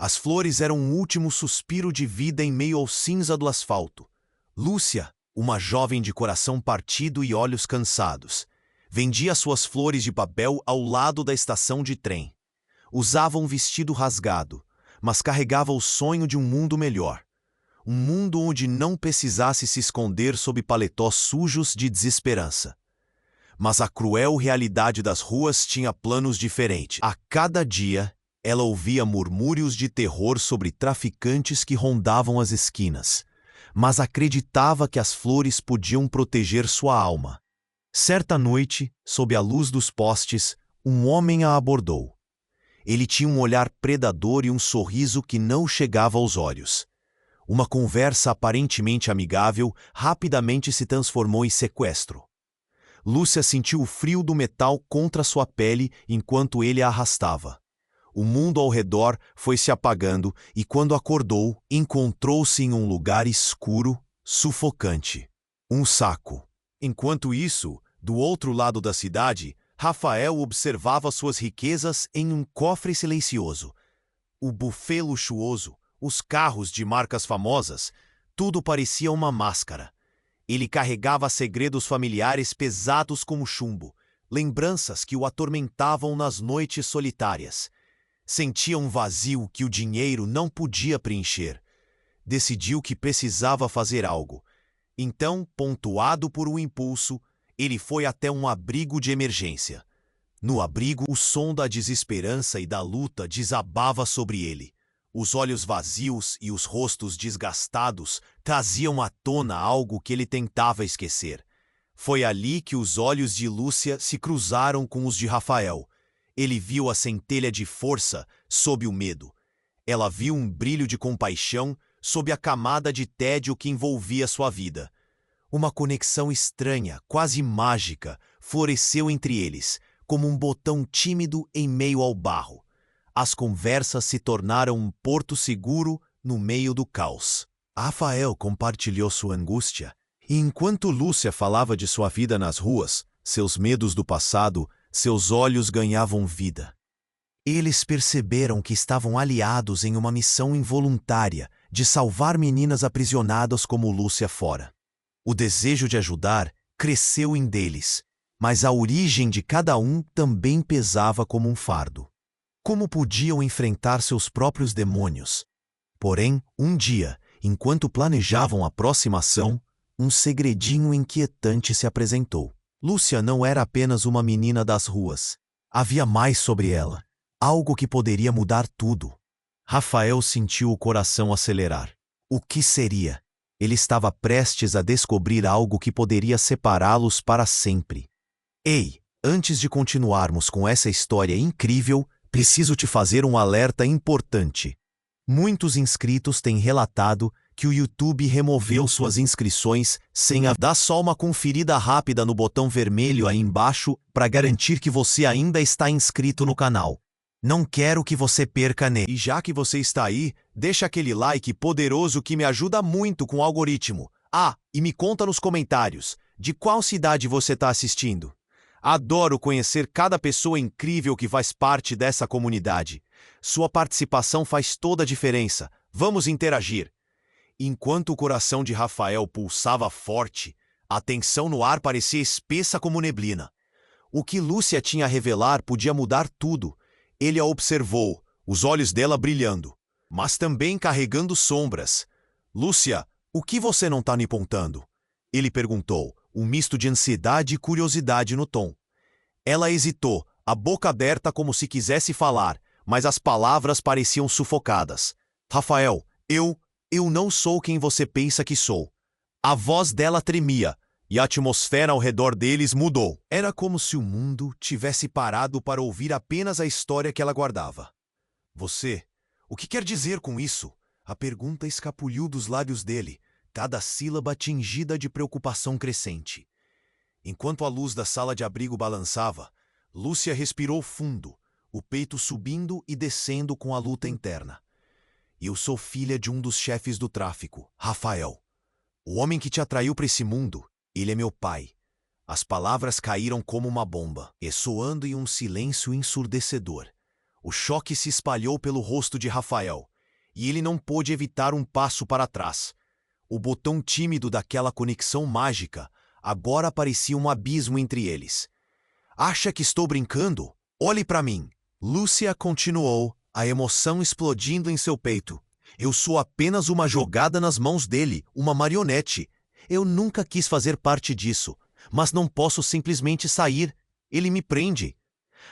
As flores eram um último suspiro de vida em meio ao cinza do asfalto. Lúcia, uma jovem de coração partido e olhos cansados, vendia suas flores de papel ao lado da estação de trem. Usava um vestido rasgado, mas carregava o sonho de um mundo melhor. Um mundo onde não precisasse se esconder sob paletós sujos de desesperança. Mas a cruel realidade das ruas tinha planos diferentes. A cada dia, ela ouvia murmúrios de terror sobre traficantes que rondavam as esquinas, mas acreditava que as flores podiam proteger sua alma. Certa noite, sob a luz dos postes, um homem a abordou. Ele tinha um olhar predador e um sorriso que não chegava aos olhos. Uma conversa aparentemente amigável rapidamente se transformou em sequestro. Lúcia sentiu o frio do metal contra sua pele enquanto ele a arrastava. O mundo ao redor foi se apagando e, quando acordou, encontrou-se em um lugar escuro, sufocante. Um saco. Enquanto isso, do outro lado da cidade, Rafael observava suas riquezas em um cofre silencioso. O buffet luxuoso, os carros de marcas famosas, tudo parecia uma máscara. Ele carregava segredos familiares pesados como chumbo, lembranças que o atormentavam nas noites solitárias. Sentia um vazio que o dinheiro não podia preencher. Decidiu que precisava fazer algo. Então, pontuado por um impulso, ele foi até um abrigo de emergência. No abrigo, o som da desesperança e da luta desabava sobre ele. Os olhos vazios e os rostos desgastados traziam à tona algo que ele tentava esquecer. Foi ali que os olhos de Lúcia se cruzaram com os de Rafael. Ele viu a centelha de força sob o medo. Ela viu um brilho de compaixão sob a camada de tédio que envolvia sua vida. Uma conexão estranha, quase mágica, floresceu entre eles, como um botão tímido em meio ao barro. As conversas se tornaram um porto seguro no meio do caos. Rafael compartilhou sua angústia, e enquanto Lúcia falava de sua vida nas ruas, seus medos do passado, seus olhos ganhavam vida. Eles perceberam que estavam aliados em uma missão involuntária de salvar meninas aprisionadas como Lúcia fora. O desejo de ajudar cresceu em deles, mas a origem de cada um também pesava como um fardo. Como podiam enfrentar seus próprios demônios? Porém, um dia, enquanto planejavam a próxima ação, um segredinho inquietante se apresentou. Lúcia não era apenas uma menina das ruas. Havia mais sobre ela. Algo que poderia mudar tudo. Rafael sentiu o coração acelerar. O que seria? Ele estava prestes a descobrir algo que poderia separá-los para sempre. Ei, antes de continuarmos com essa história incrível, preciso te fazer um alerta importante. Muitos inscritos têm relatado que o YouTube removeu suas inscrições sem dar só uma conferida rápida no botão vermelho aí embaixo para garantir que você ainda está inscrito no canal. Não quero que você perca nele. E já que você está aí, deixa aquele like poderoso que me ajuda muito com o algoritmo. Ah, e me conta nos comentários, de qual cidade você está assistindo? Adoro conhecer cada pessoa incrível que faz parte dessa comunidade. Sua participação faz toda a diferença. Vamos interagir. Enquanto o coração de Rafael pulsava forte, a tensão no ar parecia espessa como neblina. O que Lúcia tinha a revelar podia mudar tudo. Ele a observou, os olhos dela brilhando, mas também carregando sombras. Lúcia, o que você não está me contando? Ele perguntou, um misto de ansiedade e curiosidade no tom. Ela hesitou, a boca aberta como se quisesse falar, mas as palavras pareciam sufocadas. Rafael, eu não sou quem você pensa que sou. A voz dela tremia, e a atmosfera ao redor deles mudou. Era como se o mundo tivesse parado para ouvir apenas a história que ela guardava. Você, o que quer dizer com isso? A pergunta escapuliu dos lábios dele, cada sílaba tingida de preocupação crescente. Enquanto a luz da sala de abrigo balançava, Lúcia respirou fundo, o peito subindo e descendo com a luta interna. Eu sou filha de um dos chefes do tráfico, Rafael. O homem que te atraiu para esse mundo, ele é meu pai. As palavras caíram como uma bomba, ressoando em um silêncio ensurdecedor. O choque se espalhou pelo rosto de Rafael. e ele não pôde evitar um passo para trás. O botão tímido daquela conexão mágica agora parecia um abismo entre eles. Acha que estou brincando? Olhe para mim. Lúcia continuou, a emoção explodindo em seu peito. Eu sou apenas uma jogada nas mãos dele, uma marionete. Eu nunca quis fazer parte disso, mas não posso simplesmente sair. Ele me prende.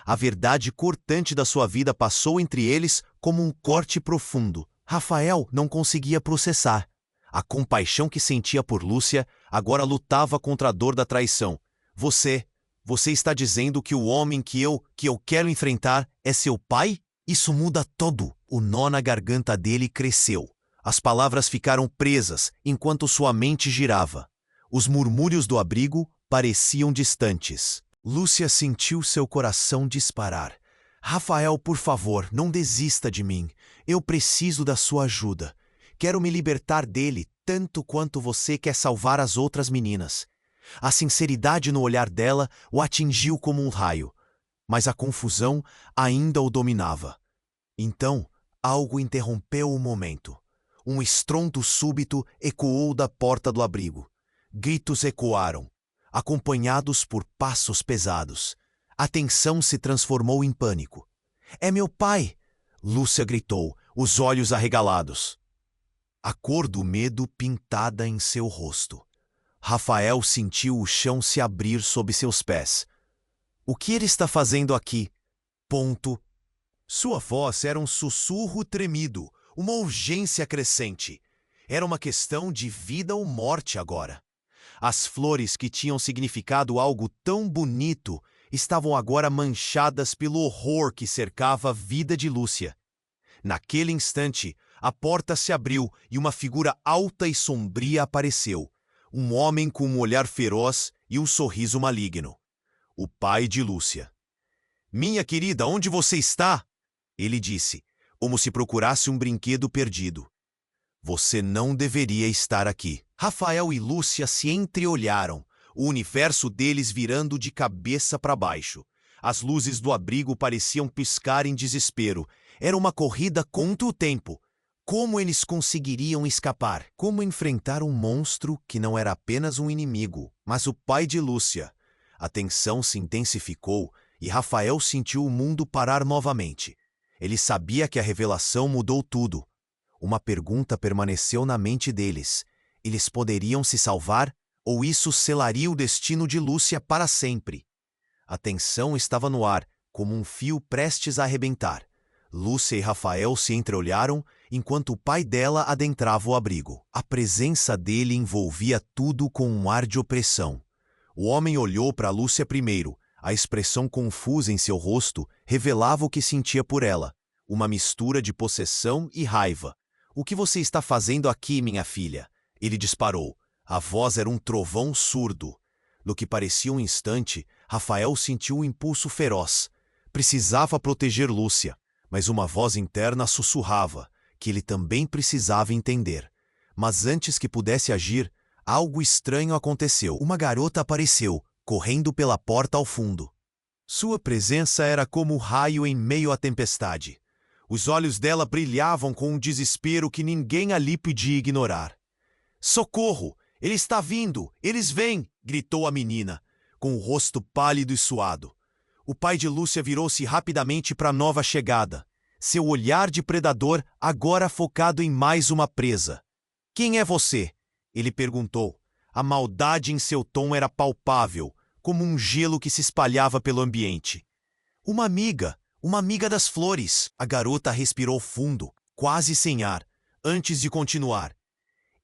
A verdade cortante da sua vida passou entre eles como um corte profundo. Rafael não conseguia processar. A compaixão que sentia por Lúcia agora lutava contra a dor da traição. Você está dizendo que o homem que eu quero enfrentar é seu pai? Isso muda todo. O nó na garganta dele cresceu. As palavras ficaram presas enquanto sua mente girava. Os murmúrios do abrigo pareciam distantes. Lúcia sentiu seu coração disparar. Rafael, por favor, não desista de mim. Eu preciso da sua ajuda. Quero me libertar dele tanto quanto você quer salvar as outras meninas. A sinceridade no olhar dela o atingiu como um raio, mas a confusão ainda o dominava. Então, algo interrompeu o momento. Um estrondo súbito ecoou da porta do abrigo. Gritos ecoaram, acompanhados por passos pesados. A tensão se transformou em pânico. É meu pai! Lúcia gritou, os olhos arregalados. A cor do medo pintada em seu rosto. Rafael sentiu o chão se abrir sob seus pés. O que ele está fazendo aqui? Ponto. Sua voz era um sussurro tremido, uma urgência crescente. Era uma questão de vida ou morte agora. As flores que tinham significado algo tão bonito estavam agora manchadas pelo horror que cercava a vida de Lúcia. Naquele instante, a porta se abriu e uma figura alta e sombria apareceu. Um homem com um olhar feroz e um sorriso maligno. O pai de Lúcia. Minha querida, onde você está? Ele disse, como se procurasse um brinquedo perdido. Você não deveria estar aqui. Rafael e Lúcia se entreolharam, o universo deles virando de cabeça para baixo. As luzes do abrigo pareciam piscar em desespero. Era uma corrida contra o tempo. Como eles conseguiriam escapar? Como enfrentar um monstro que não era apenas um inimigo, mas o pai de Lúcia? A tensão se intensificou e Rafael sentiu o mundo parar novamente. Ele sabia que a revelação mudou tudo. Uma pergunta permaneceu na mente deles. Eles poderiam se salvar ou isso selaria o destino de Lúcia para sempre? A tensão estava no ar, como um fio prestes a arrebentar. Lúcia e Rafael se entreolharam enquanto o pai dela adentrava o abrigo. A presença dele envolvia tudo com um ar de opressão. O homem olhou para Lúcia primeiro. A expressão confusa em seu rosto revelava o que sentia por ela. Uma mistura de possessão e raiva. O que você está fazendo aqui, minha filha? Ele disparou. A voz era um trovão surdo. No que parecia um instante, Rafael sentiu um impulso feroz. Precisava proteger Lúcia. Mas uma voz interna sussurrava que ele também precisava entender. Mas antes que pudesse agir, algo estranho aconteceu. Uma garota apareceu, correndo pela porta ao fundo. Sua presença era como raio em meio à tempestade. Os olhos dela brilhavam com um desespero que ninguém ali podia ignorar. Socorro! Ele está vindo! Eles vêm! Gritou a menina, com o rosto pálido e suado. O pai de Lúcia virou-se rapidamente para a nova chegada. Seu olhar de predador agora focado em mais uma presa. Quem é você? Ele perguntou. A maldade em seu tom era palpável, como um gelo que se espalhava pelo ambiente. Uma amiga das flores. A garota respirou fundo, quase sem ar, antes de continuar.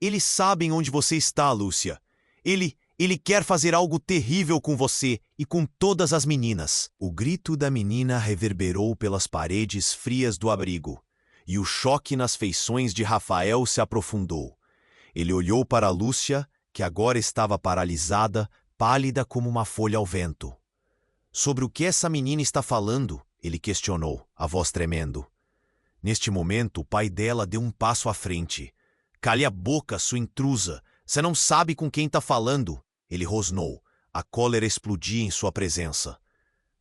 Eles sabem onde você está, Lúcia. Ele quer fazer algo terrível com você e com todas as meninas. O grito da menina reverberou pelas paredes frias do abrigo, e o choque nas feições de Rafael se aprofundou. Ele olhou para Lúcia, que agora estava paralisada, pálida como uma folha ao vento. Sobre o que essa menina está falando? Ele questionou, a voz tremendo. Neste momento, o pai dela deu um passo à frente. Cale a boca, sua intrusa. Você não sabe com quem está falando. Ele rosnou. A cólera explodia em sua presença.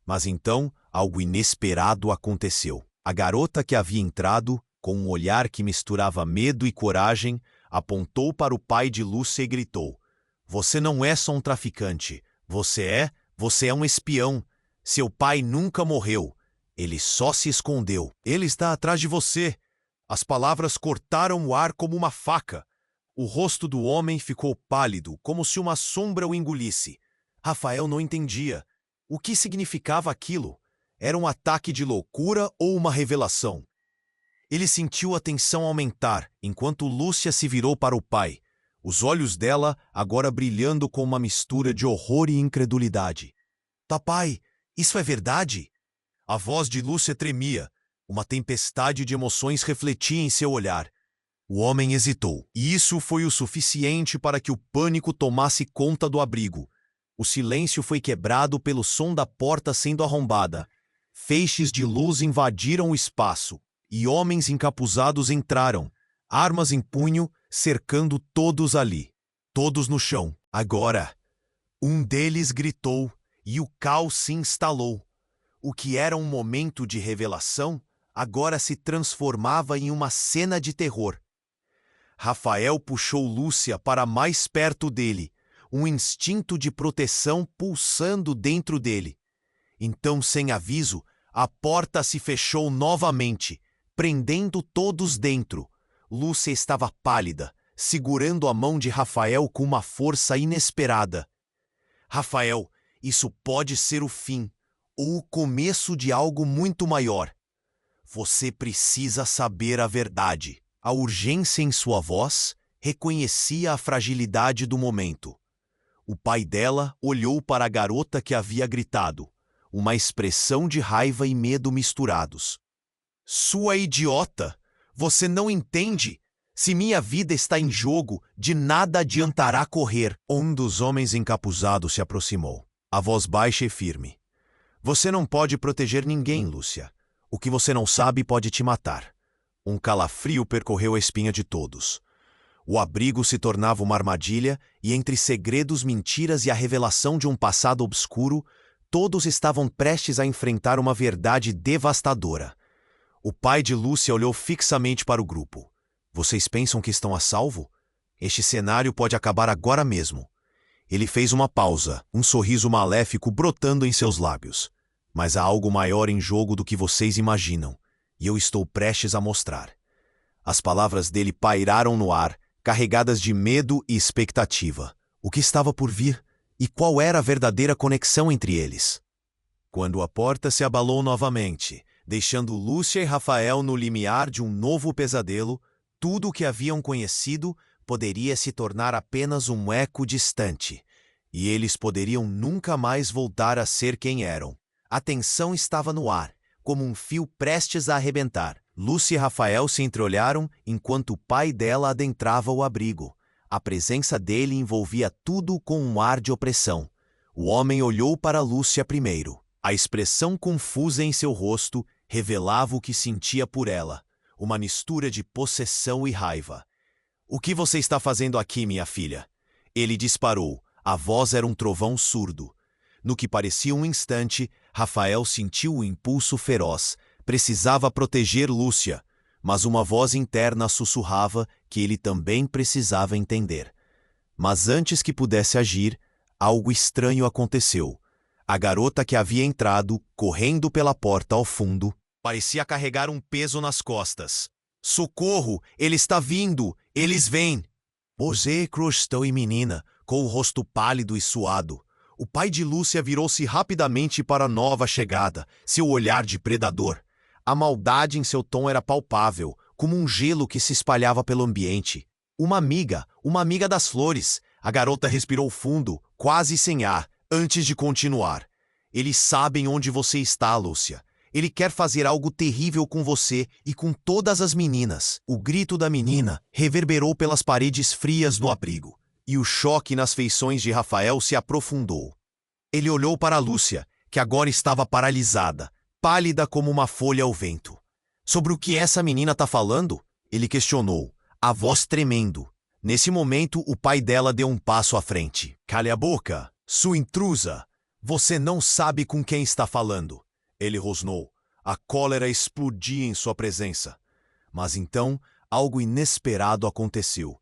Mas então, algo inesperado aconteceu. A garota que havia entrado, Com um olhar que misturava medo e coragem, apontou para o pai de Lúcia e gritou: Você não é só um traficante. Você é um espião. Seu pai nunca morreu. Ele só se escondeu. Ele está atrás de você. As palavras cortaram o ar como uma faca. O rosto do homem ficou pálido, como se uma sombra o engolisse. Rafael não entendia. O que significava aquilo? Era um ataque de loucura ou uma revelação? Ele sentiu a tensão aumentar, enquanto Lúcia se virou para o pai, os olhos dela agora brilhando com uma mistura de horror e incredulidade. Papai, isso é verdade? A voz de Lúcia tremia. Uma tempestade de emoções refletia em seu olhar. O homem hesitou, e isso foi o suficiente para que o pânico tomasse conta do abrigo. O silêncio foi quebrado pelo som da porta sendo arrombada. Feixes de luz invadiram o espaço, e homens encapuzados entraram, armas em punho, cercando todos ali. Todos no chão. Agora, um deles gritou, e o caos se instalou. O que era um momento de revelação, agora se transformava em uma cena de terror. Rafael puxou Lúcia para mais perto dele, um instinto de proteção pulsando dentro dele. Então, sem aviso, a porta se fechou novamente, prendendo todos dentro. Lúcia estava pálida, segurando a mão de Rafael com uma força inesperada. Rafael, isso pode ser o fim, ou o começo de algo muito maior. Você precisa saber a verdade. A urgência em sua voz reconhecia a fragilidade do momento. O pai dela olhou para a garota que havia gritado, uma expressão de raiva e medo misturados. Sua idiota! Você não entende? Se minha vida está em jogo, de nada adiantará correr. Um dos homens encapuzados se aproximou, a voz baixa e firme. Você não pode proteger ninguém, Lúcia. O que você não sabe pode te matar. Um calafrio percorreu a espinha de todos. O abrigo se tornava uma armadilha e entre segredos, mentiras e a revelação de um passado obscuro, todos estavam prestes a enfrentar uma verdade devastadora. O pai de Lúcia olhou fixamente para o grupo. Vocês pensam que estão a salvo? Este cenário pode acabar agora mesmo. Ele fez uma pausa, um sorriso maléfico brotando em seus lábios. Mas há algo maior em jogo do que vocês imaginam, e eu estou prestes a mostrar. As palavras dele pairaram no ar, carregadas de medo e expectativa. O que estava por vir? E qual era a verdadeira conexão entre eles? Quando a porta se abalou novamente, deixando Lúcia e Rafael no limiar de um novo pesadelo, tudo o que haviam conhecido poderia se tornar apenas um eco distante, e eles poderiam nunca mais voltar a ser quem eram. A tensão estava no ar, como um fio prestes a arrebentar. Lúcia e Rafael se entreolharam enquanto o pai dela adentrava o abrigo. A presença dele envolvia tudo com um ar de opressão. O homem olhou para Lúcia primeiro. A expressão confusa em seu rosto revelava o que sentia por ela, uma mistura de possessão e raiva. O que você está fazendo aqui, minha filha? Ele disparou. A voz era um trovão surdo. No que parecia um instante, Rafael sentiu o impulso feroz. Precisava proteger Lúcia, mas uma voz interna sussurrava que ele também precisava entender. Mas antes que pudesse agir, algo estranho aconteceu. A garota que havia entrado, correndo pela porta ao fundo, parecia carregar um peso nas costas. Socorro! Ele está vindo! Eles vêm! Você crustou e menina, com o rosto pálido e suado. O pai de Lúcia virou-se rapidamente para a nova chegada, seu olhar de predador. A maldade em seu tom era palpável, como um gelo que se espalhava pelo ambiente. Uma amiga das flores. A garota respirou fundo, quase sem ar, antes de continuar. Eles sabem onde você está, Lúcia. Ele quer fazer algo terrível com você e com todas as meninas. O grito da menina reverberou pelas paredes frias do abrigo, e o choque nas feições de Rafael se aprofundou. Ele olhou para Lúcia, que agora estava paralisada, pálida como uma folha ao vento. Sobre o que essa menina está falando? Ele questionou, a voz tremendo. Nesse momento, o pai dela deu um passo à frente. Cale a boca, sua intrusa! Você não sabe com quem está falando. Ele rosnou. A cólera explodia em sua presença. Mas então, algo inesperado aconteceu.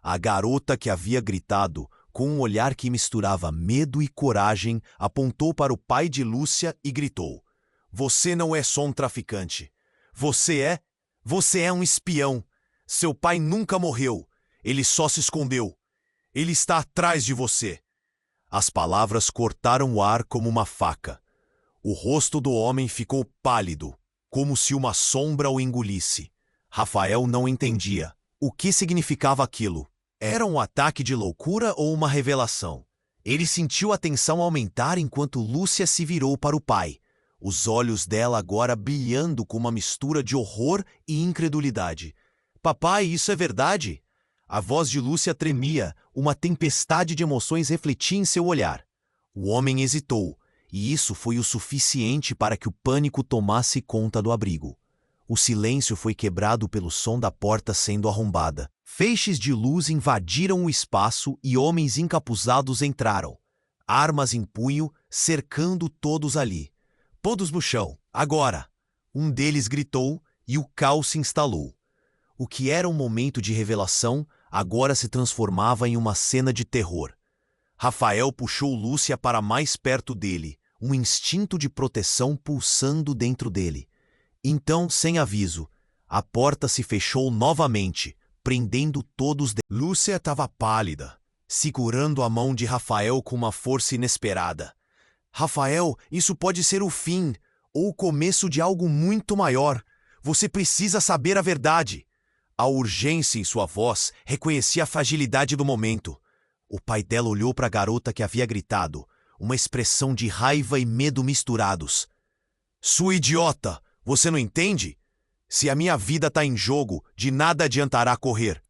A garota que havia gritado, com um olhar que misturava medo e coragem, apontou para o pai de Lúcia e gritou: "Você não é só um traficante. Você é um espião. Seu pai nunca morreu. Ele só se escondeu. Ele está atrás de você." As palavras cortaram o ar como uma faca. O rosto do homem ficou pálido, como se uma sombra o engolisse. Rafael não entendia. O que significava aquilo? Era um ataque de loucura ou uma revelação? Ele sentiu a tensão aumentar enquanto Lúcia se virou para o pai, os olhos dela agora brilhando com uma mistura de horror e incredulidade. "Papai, isso é verdade?" A voz de Lúcia tremia, uma tempestade de emoções refletia em seu olhar. O homem hesitou, e isso foi o suficiente para que o pânico tomasse conta do abrigo. O silêncio foi quebrado pelo som da porta sendo arrombada. Feixes de luz invadiram o espaço e homens encapuzados entraram, armas em punho, cercando todos ali. "Todos no chão, agora!" Um deles gritou e o caos se instalou. O que era um momento de revelação agora se transformava em uma cena de terror. Rafael puxou Lúcia para mais perto dele, um instinto de proteção pulsando dentro dele. Então, sem aviso, a porta se fechou novamente, prendendo todos. Lúcia estava pálida, segurando a mão de Rafael com uma força inesperada. "Rafael, isso pode ser o fim, ou o começo de algo muito maior. Você precisa saber a verdade." A urgência em sua voz reconhecia a fragilidade do momento. O pai dela olhou para a garota que havia gritado, uma expressão de raiva e medo misturados. "Sua idiota! Você não entende? Se a minha vida está em jogo, de nada adiantará correr."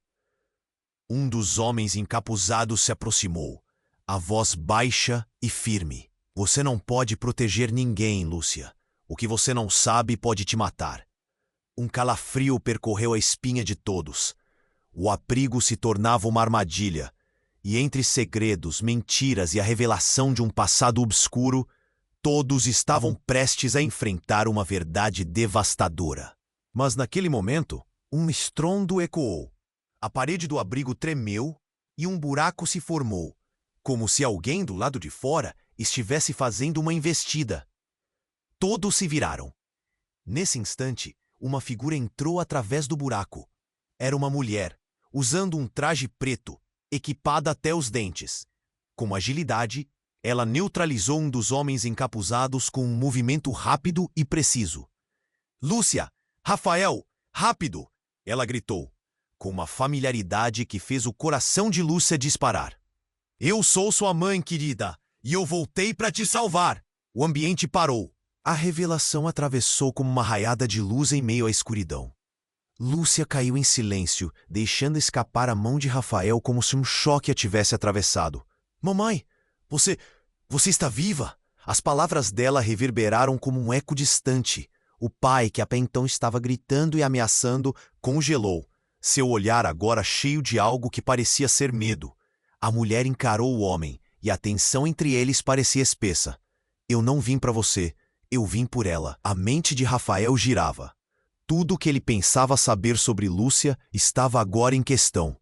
Um dos homens encapuzados se aproximou, a voz baixa e firme. "Você não pode proteger ninguém, Lúcia. O que você não sabe pode te matar." Um calafrio percorreu a espinha de todos. O abrigo se tornava uma armadilha, e entre segredos, mentiras e a revelação de um passado obscuro, todos estavam prestes a enfrentar uma verdade devastadora. Mas naquele momento, um estrondo ecoou. A parede do abrigo tremeu e um buraco se formou, como se alguém do lado de fora estivesse fazendo uma investida. Todos se viraram. Nesse instante, uma figura entrou através do buraco. Era uma mulher, usando um traje preto, equipada até os dentes. Com agilidade, ela neutralizou um dos homens encapuzados com um movimento rápido e preciso. "Lúcia! Rafael! Rápido!" ela gritou, com uma familiaridade que fez o coração de Lúcia disparar. "Eu sou sua mãe, querida, e eu voltei para te salvar." O ambiente parou. A revelação atravessou como uma raiada de luz em meio à escuridão. Lúcia caiu em silêncio, deixando escapar a mão de Rafael como se um choque a tivesse atravessado. "Mamãe, você está viva?" As palavras dela reverberaram como um eco distante. O pai, que até então estava gritando e ameaçando, congelou, seu olhar agora cheio de algo que parecia ser medo. A mulher encarou o homem, e a tensão entre eles parecia espessa. "Eu não vim para você. Eu vim por ela." A mente de Rafael girava. Tudo o que ele pensava saber sobre Lúcia estava agora em questão.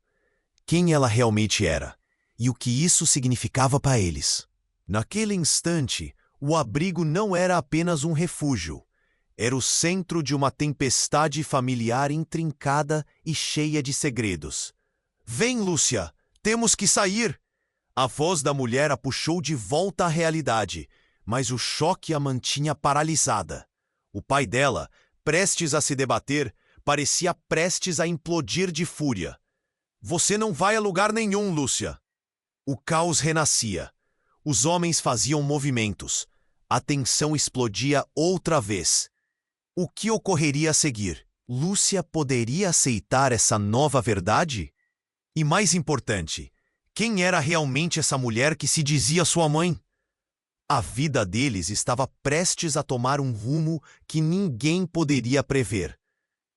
Quem ela realmente era? E o que isso significava para eles? Naquele instante, o abrigo não era apenas um refúgio. Era o centro de uma tempestade familiar intrincada e cheia de segredos. "Vem, Lúcia! Temos que sair!" A voz da mulher a puxou de volta à realidade, mas o choque a mantinha paralisada. O pai dela, prestes a se debater, parecia prestes a implodir de fúria. "Você não vai a lugar nenhum, Lúcia!" O caos renascia. Os homens faziam movimentos. A tensão explodia outra vez. O que ocorreria a seguir? Lúcia poderia aceitar essa nova verdade? E mais importante, quem era realmente essa mulher que se dizia sua mãe? A vida deles estava prestes a tomar um rumo que ninguém poderia prever.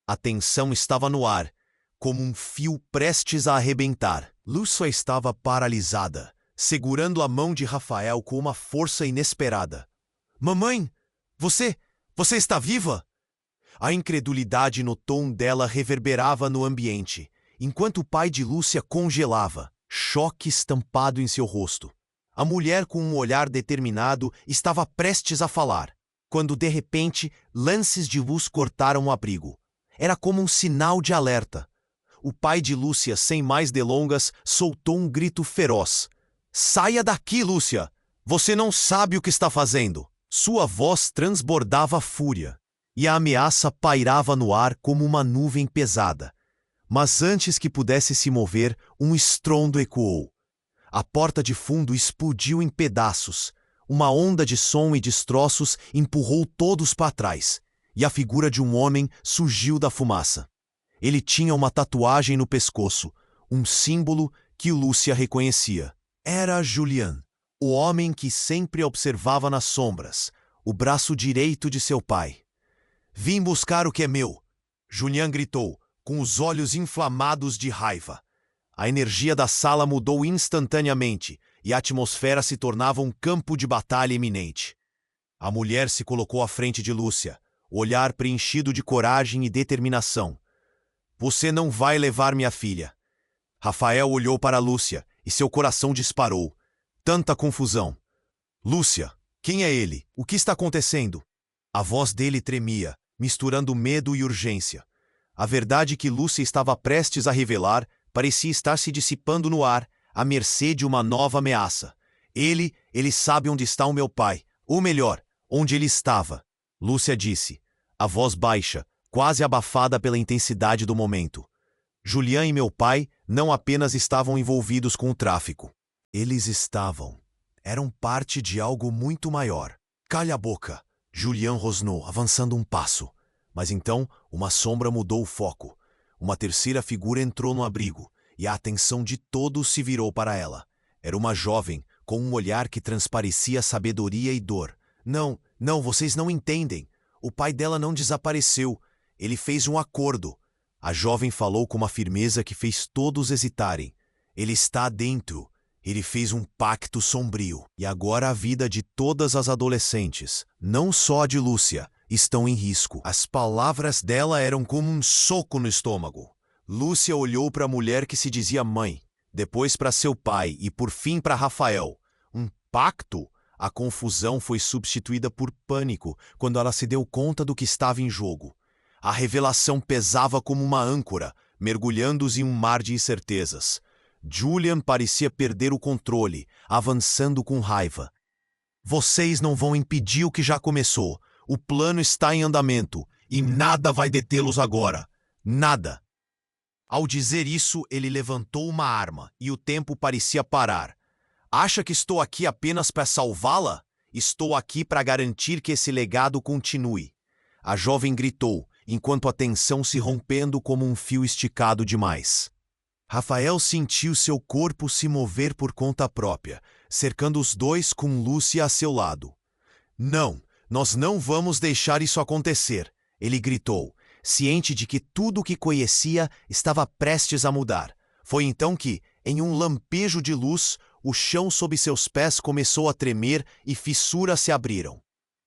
A tensão estava no ar, como um fio prestes a arrebentar. Lúcia estava paralisada, segurando a mão de Rafael com uma força inesperada. "Mamãe, você está viva?" A incredulidade no tom dela reverberava no ambiente, enquanto o pai de Lúcia congelava, choque estampado em seu rosto. A mulher, com um olhar determinado, estava prestes a falar, quando de repente lances de luz cortaram o abrigo. Era como um sinal de alerta. O pai de Lúcia, sem mais delongas, soltou um grito feroz. "Saia daqui, Lúcia! Você não sabe o que está fazendo!" Sua voz transbordava fúria, e a ameaça pairava no ar como uma nuvem pesada. Mas antes que pudesse se mover, um estrondo ecoou. A porta de fundo explodiu em pedaços. Uma onda de som e destroços empurrou todos para trás, e a figura de um homem surgiu da fumaça. Ele tinha uma tatuagem no pescoço, um símbolo que Lúcia reconhecia. Era Julian, o homem que sempre observava nas sombras, o braço direito de seu pai. "Vim buscar o que é meu", Julian gritou, com os olhos inflamados de raiva. A energia da sala mudou instantaneamente e a atmosfera se tornava um campo de batalha iminente. A mulher se colocou à frente de Lúcia, o olhar preenchido de coragem e determinação. "Você não vai levar minha filha." Rafael olhou para Lúcia e seu coração disparou. Tanta confusão. "Lúcia, quem é ele? O que está acontecendo?" A voz dele tremia, misturando medo e urgência. A verdade que Lúcia estava prestes a revelar parecia estar se dissipando no ar, à mercê de uma nova ameaça. Ele sabe onde está o meu pai. Ou melhor, onde ele estava." Lúcia disse, a voz baixa, quase abafada pela intensidade do momento. "Julian e meu pai não apenas estavam envolvidos com o tráfico. Eles eram parte de algo muito maior." "Calha a boca", Julian rosnou, avançando um passo. Mas então, uma sombra mudou o foco. Uma terceira figura entrou no abrigo, e a atenção de todos se virou para ela. Era uma jovem, com um olhar que transparecia sabedoria e dor. Não, vocês não entendem. O pai dela não desapareceu. Ele fez um acordo." A jovem falou com uma firmeza que fez todos hesitarem. "Ele está dentro. Ele fez um pacto sombrio. E agora a vida de todas as adolescentes, não só a de Lúcia, estão em risco." As palavras dela eram como um soco no estômago. Lúcia olhou para a mulher que se dizia mãe, depois para seu pai e por fim para Rafael. Um pacto? A confusão foi substituída por pânico quando ela se deu conta do que estava em jogo. A revelação pesava como uma âncora, mergulhando-os em um mar de incertezas. Julian parecia perder o controle, avançando com raiva. "Vocês não vão impedir o que já começou. O plano está em andamento, e nada vai detê-los agora. Nada." Ao dizer isso, ele levantou uma arma, e o tempo parecia parar. "Acha que estou aqui apenas para salvá-la? Estou aqui para garantir que esse legado continue." A jovem gritou, enquanto a tensão se rompendo como um fio esticado demais. Rafael sentiu seu corpo se mover por conta própria, cercando os dois com Lúcia a seu lado. "Não, nós não vamos deixar isso acontecer", ele gritou, ciente de que tudo o que conhecia estava prestes a mudar. Foi então que, em um lampejo de luz, o chão sob seus pés começou a tremer e fissuras se abriram.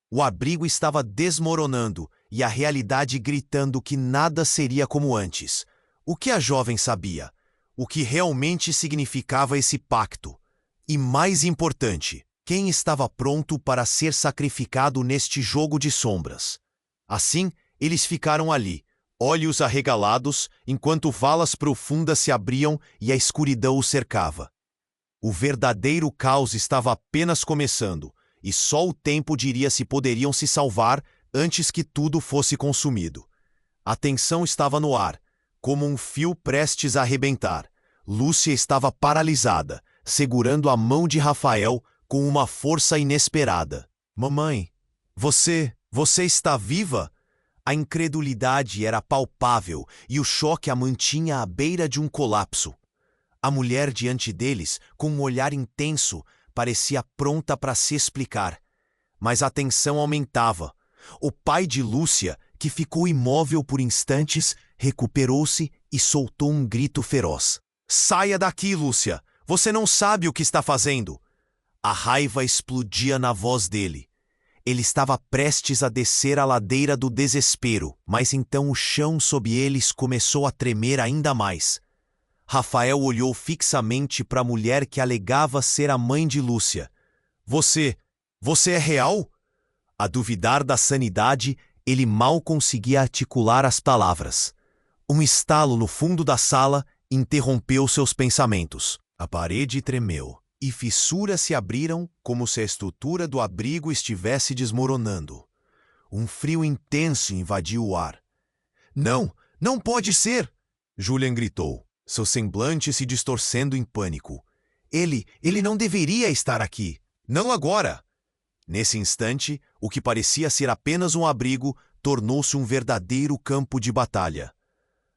O abrigo estava desmoronando e a realidade gritando que nada seria como antes. O que a jovem sabia? O que realmente significava esse pacto? E mais importante, quem estava pronto para ser sacrificado neste jogo de sombras? Assim, eles ficaram ali, olhos arregalados, enquanto valas profundas se abriam e a escuridão os cercava. O verdadeiro caos estava apenas começando, e só o tempo diria se poderiam se salvar antes que tudo fosse consumido. A tensão estava no ar, como um fio prestes a arrebentar. Lúcia estava paralisada, segurando a mão de Rafael com uma força inesperada. "Mamãe, você está viva?" A incredulidade era palpável e o choque a mantinha à beira de um colapso. A mulher diante deles, com um olhar intenso, parecia pronta para se explicar. Mas a tensão aumentava. O pai de Lúcia, que ficou imóvel por instantes, recuperou-se e soltou um grito feroz. "Saia daqui, Lúcia! Você não sabe o que está fazendo!" A raiva explodia na voz dele. Ele estava prestes a descer a ladeira do desespero, mas então o chão sob eles começou a tremer ainda mais. Rafael olhou fixamente para a mulher que alegava ser a mãe de Lúcia. Você é real? A duvidar da sanidade, ele mal conseguia articular as palavras. Um estalo no fundo da sala interrompeu seus pensamentos. A parede tremeu, e fissuras se abriram como se a estrutura do abrigo estivesse desmoronando. Um frio intenso invadiu o ar. Não, não pode ser! Julian gritou, seu semblante se distorcendo em pânico. Ele não deveria estar aqui. Não agora! Nesse instante, o que parecia ser apenas um abrigo tornou-se um verdadeiro campo de batalha.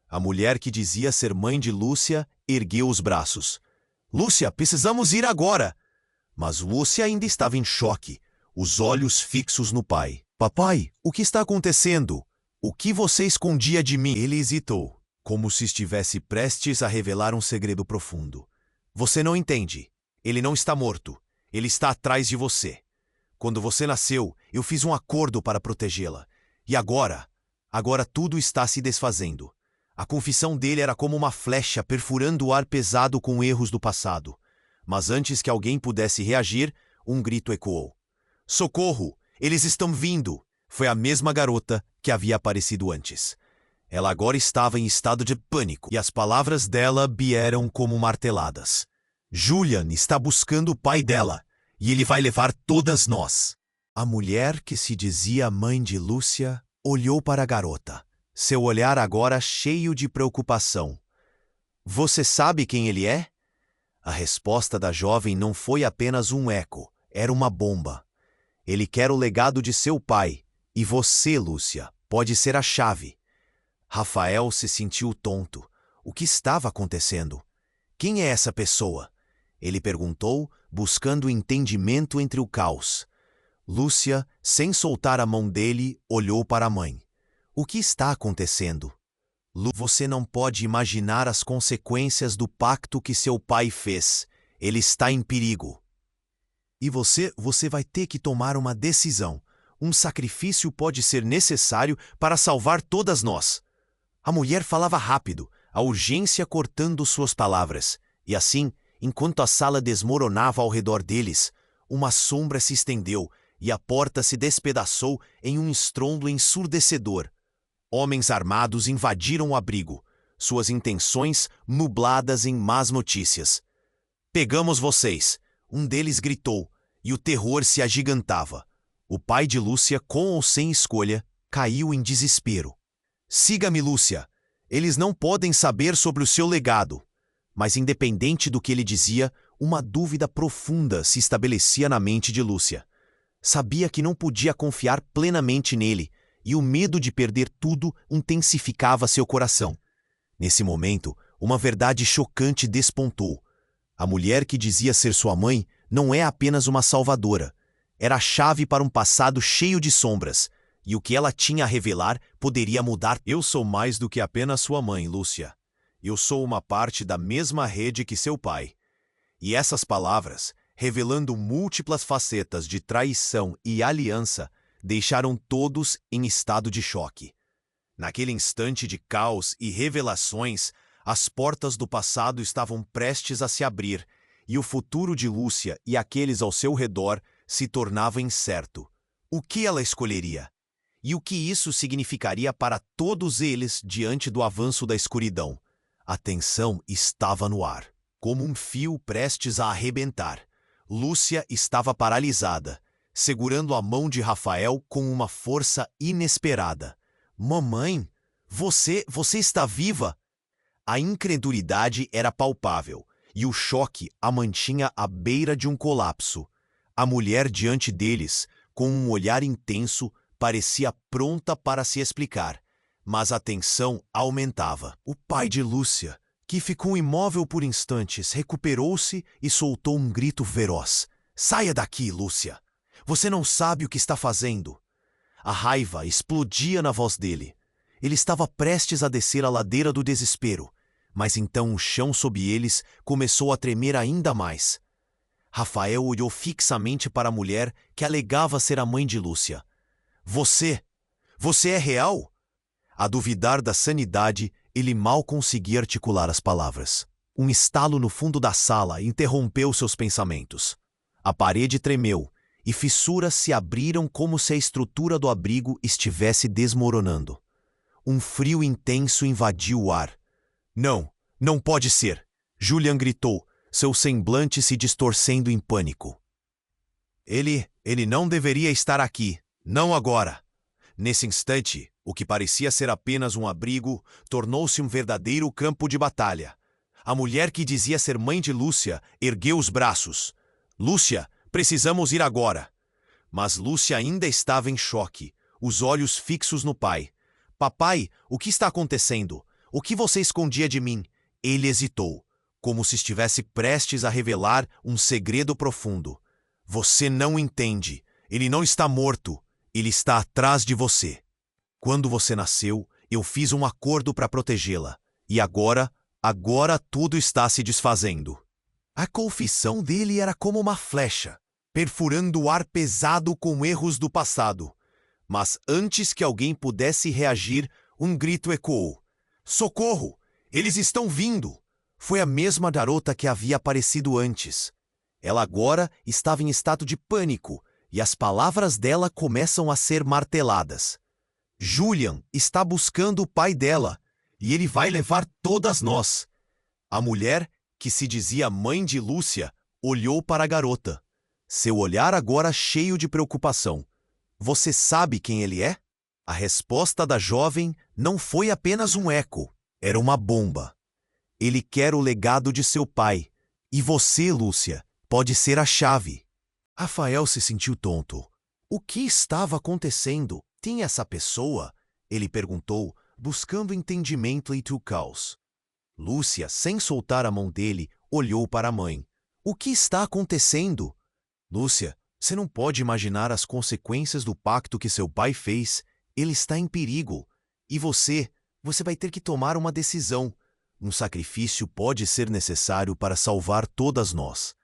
A mulher que dizia ser mãe de Lúcia ergueu os braços. Lúcia, precisamos ir agora! Mas Lúcia ainda estava em choque, os olhos fixos no pai. Papai, o que está acontecendo? O que você escondia de mim? Ele hesitou, como se estivesse prestes a revelar um segredo profundo. Você não entende. Ele não está morto. Ele está atrás de você. Quando você nasceu, eu fiz um acordo para protegê-la. E agora tudo está se desfazendo. A confissão dele era como uma flecha perfurando o ar pesado com erros do passado. Mas antes que alguém pudesse reagir, um grito ecoou. Socorro! Eles estão vindo! Foi a mesma garota que havia aparecido antes. Ela agora estava em estado de pânico, e as palavras dela vieram como marteladas. Julian está buscando o pai dela, e ele vai levar todas nós. A mulher que se dizia mãe de Lúcia olhou para a garota, seu olhar agora cheio de preocupação. Você sabe quem ele é? A resposta da jovem não foi apenas um eco, era uma bomba. Ele quer o legado de seu pai, e você, Lúcia, pode ser a chave. Rafael se sentiu tonto. O que estava acontecendo? Quem é essa pessoa? Ele perguntou, buscando entendimento entre o caos. Lúcia, sem soltar a mão dele, olhou para a mãe. O que está acontecendo? Você não pode imaginar as consequências do pacto que seu pai fez. Ele está em perigo. E você vai ter que tomar uma decisão. Um sacrifício pode ser necessário para salvar todas nós. A mulher falava rápido, a urgência cortando suas palavras. E assim, enquanto a sala desmoronava ao redor deles, uma sombra se estendeu e a porta se despedaçou em um estrondo ensurdecedor. Homens armados invadiram o abrigo, suas intenções nubladas em más notícias. Pegamos vocês! Um deles gritou, e o terror se agigantava. O pai de Lúcia, com ou sem escolha, caiu em desespero. Siga-me, Lúcia. Eles não podem saber sobre o seu legado. Mas independente do que ele dizia, uma dúvida profunda se estabelecia na mente de Lúcia. Sabia que não podia confiar plenamente nele, e o medo de perder tudo intensificava seu coração. Nesse momento, uma verdade chocante despontou. A mulher que dizia ser sua mãe não é apenas uma salvadora. Era a chave para um passado cheio de sombras, e o que ela tinha a revelar poderia mudar. Eu sou mais do que apenas sua mãe, Lúcia. Eu sou uma parte da mesma rede que seu pai. E essas palavras, revelando múltiplas facetas de traição e aliança, deixaram todos em estado de choque. Naquele instante de caos e revelações, as portas do passado estavam prestes a se abrir, e o futuro de Lúcia e aqueles ao seu redor se tornava incerto. O que ela escolheria? E o que isso significaria para todos eles diante do avanço da escuridão? A tensão estava no ar, como um fio prestes a arrebentar. Lúcia estava paralisada, segurando a mão de Rafael com uma força inesperada. Mamãe, você está viva? A incredulidade era palpável, e o choque a mantinha à beira de um colapso. A mulher diante deles, com um olhar intenso, parecia pronta para se explicar, mas a tensão aumentava. O pai de Lúcia, que ficou imóvel por instantes, recuperou-se e soltou um grito feroz. Saia daqui, Lúcia! Você não sabe o que está fazendo. A raiva explodia na voz dele. Ele estava prestes a descer a ladeira do desespero, mas então o chão sob eles começou a tremer ainda mais. Rafael olhou fixamente para a mulher que alegava ser a mãe de Lúcia. Você é real? A duvidar da sanidade, ele mal conseguia articular as palavras. Um estalo no fundo da sala interrompeu seus pensamentos. A parede tremeu e fissuras se abriram como se a estrutura do abrigo estivesse desmoronando. Um frio intenso invadiu o ar. Não pode ser! Julian gritou, seu semblante se distorcendo em pânico. Ele não deveria estar aqui, não agora. Nesse instante, o que parecia ser apenas um abrigo tornou-se um verdadeiro campo de batalha. A mulher que dizia ser mãe de Lúcia ergueu os braços. Lúcia, precisamos ir agora. Mas Lúcia ainda estava em choque, os olhos fixos no pai. Papai, o que está acontecendo? O que você escondia de mim? Ele hesitou, como se estivesse prestes a revelar um segredo profundo. Você não entende. Ele não está morto. Ele está atrás de você. Quando você nasceu, eu fiz um acordo para protegê-la. E agora tudo está se desfazendo. A confissão dele era como uma flecha, perfurando o ar pesado com erros do passado. Mas antes que alguém pudesse reagir, um grito ecoou. Socorro! Eles estão vindo! Foi a mesma garota que havia aparecido antes. Ela agora estava em estado de pânico, e as palavras dela começam a ser marteladas. Julian está buscando o pai dela, e ele vai levar todas nós. A mulher, que se dizia mãe de Lúcia, olhou para a garota. Seu olhar agora cheio de preocupação. Você sabe quem ele é? A resposta da jovem não foi apenas um eco, era uma bomba. Ele quer o legado de seu pai, e você, Lúcia, pode ser a chave. Rafael se sentiu tonto. O que estava acontecendo? Quem é essa pessoa? Ele perguntou, buscando entendimento entre o caos. Lúcia, sem soltar a mão dele, olhou para a mãe. O que está acontecendo? Lúcia, você não pode imaginar as consequências do pacto que seu pai fez. Ele está em perigo. E você vai ter que tomar uma decisão. Um sacrifício pode ser necessário para salvar todas nós.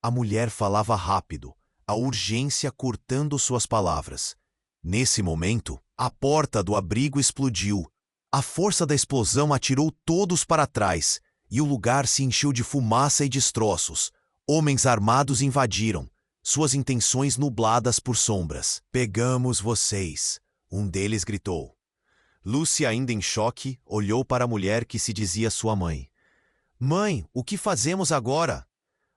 A mulher falava rápido, a urgência cortando suas palavras. Nesse momento, a porta do abrigo explodiu. A força da explosão atirou todos para trás, e o lugar se encheu de fumaça e destroços. Homens armados invadiram, suas intenções nubladas por sombras. Pegamos vocês, um deles gritou. Lúcia, ainda em choque, olhou para a mulher que se dizia sua mãe. Mãe, o que fazemos agora?